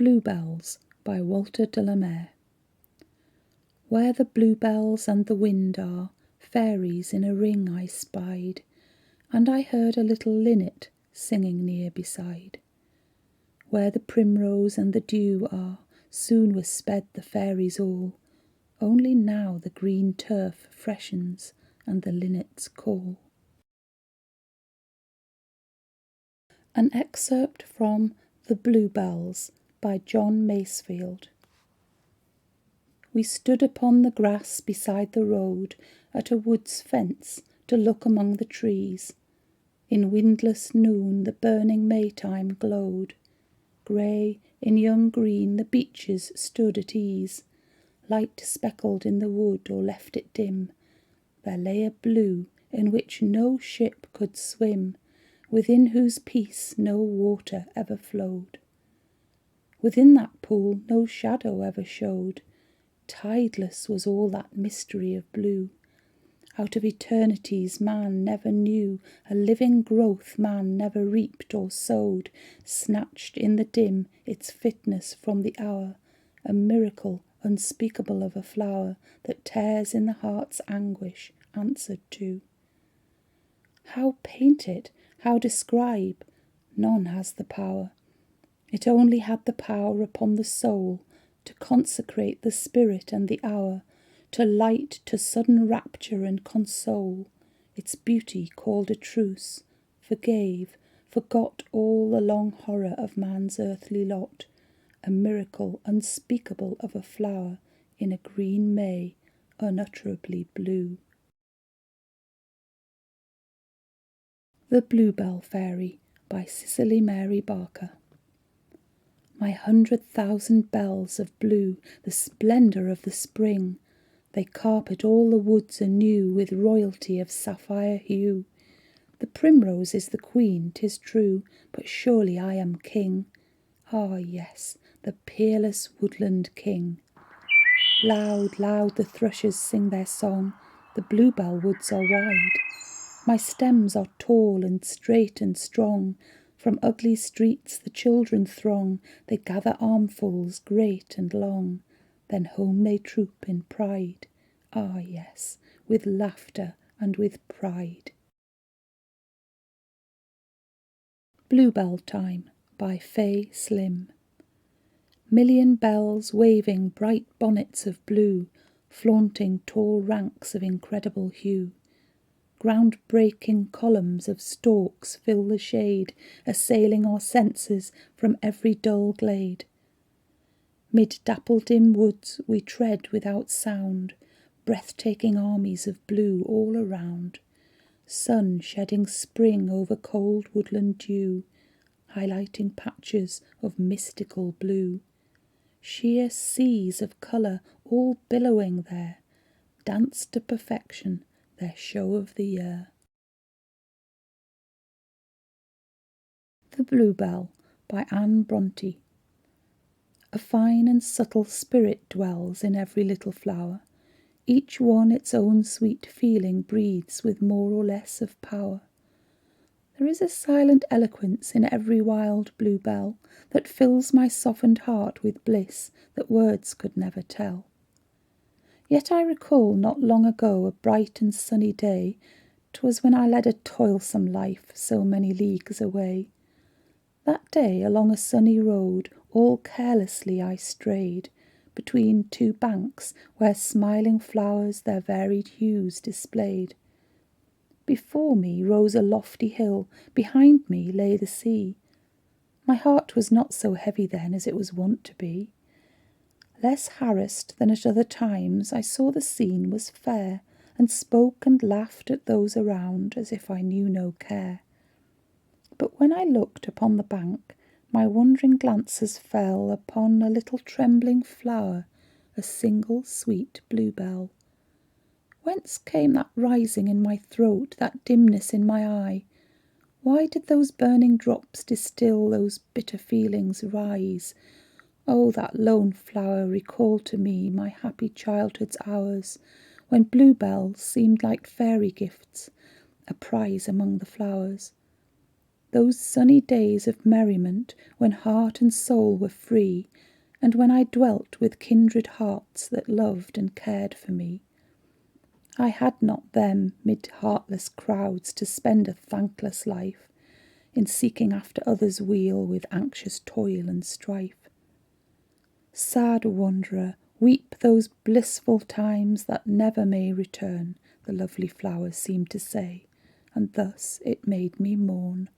Bluebells by Walter de la Mare. Where the bluebells and the wind are, fairies in a ring I spied, and I heard a little linnet singing near beside. Where the primrose and the dew are, soon was sped the fairies all, only now the green turf freshens and the linnets call. An excerpt from The Bluebells by John Masefield. We stood upon the grass beside the road at a wood's fence to look among the trees. In windless noon the burning Maytime glowed. Grey, in young green, the beeches stood at ease. Light speckled in the wood or left it dim, there lay a blue in which no ship could swim, within whose peace no water ever flowed. Within that pool no shadow ever showed. Tideless was all that mystery of blue. Out of eternities man never knew, a living growth man never reaped or sowed, snatched in the dim its fitness from the hour, a miracle unspeakable of a flower that tears in the heart's anguish answered to. How paint it, how describe? None has the power. It only had the power upon the soul, to consecrate the spirit and the hour, to light to sudden rapture and console. Its beauty called a truce, forgave, forgot all the long horror of man's earthly lot, a miracle unspeakable of a flower in a green May, unutterably blue. The Bluebell Fairy by Cicely Mary Barker. My 100,000 bells of blue, the splendour of the spring, they carpet all the woods anew with royalty of sapphire hue. The primrose is the queen, 'tis true, but surely I am king. Ah, yes, the peerless woodland king. Loud, loud the thrushes sing their song, the bluebell woods are wide. My stems are tall and straight and strong, from ugly streets the children throng, they gather armfuls great and long, then home they troop in pride. Ah, yes, with laughter and with pride. Bluebell Time by Slimm. Million bells waving bright bonnets of blue, flaunting tall ranks of incredible hue. Ground-breaking columns of stalks fill the shade, assailing our senses from every dull glade. Mid dapple-dim woods we tread without sound, breathtaking armies of blue all around. Sun shedding spring over cold woodland dew, highlighting patches of mystical blue. Sheer seas of colour all billowing there, dance to perfection their show of the year. The Bluebell by Bronte. A fine and subtle spirit dwells in every little flower. Each one its own sweet feeling breathes with more or less of power. There is a silent eloquence in every wild bluebell that fills my softened heart with bliss that words could never tell. Yet I recall not long ago a bright and sunny day. 'Twas when I led a toilsome life so many leagues away. That day along a sunny road all carelessly I strayed, between two banks where smiling flowers their varied hues displayed. Before me rose a lofty hill, behind me lay the sea. My heart was not so heavy then as it was wont to be. Less harassed than at other times, I saw the scene was fair, and spoke and laughed at those around as if I knew no care. But when I looked upon the bank, my wandering glances fell upon a little trembling flower, a single sweet bluebell. Whence came that rising in my throat, that dimness in my eye? Why did those burning drops distil those bitter feelings rise? Oh, that lone flower recalled to me my happy childhood's hours, when bluebells seemed like fairy gifts, a prize among the flowers. those sunny days of merriment when heart and soul were free, and when I dwelt with kindred hearts that loved and cared for me. I had not them mid heartless crowds to spend a thankless life, in seeking after others' weal with anxious toil and strife. Sad wanderer, weep those blissful times that never may return, the lovely flowers seemed to say, and thus it made me mourn.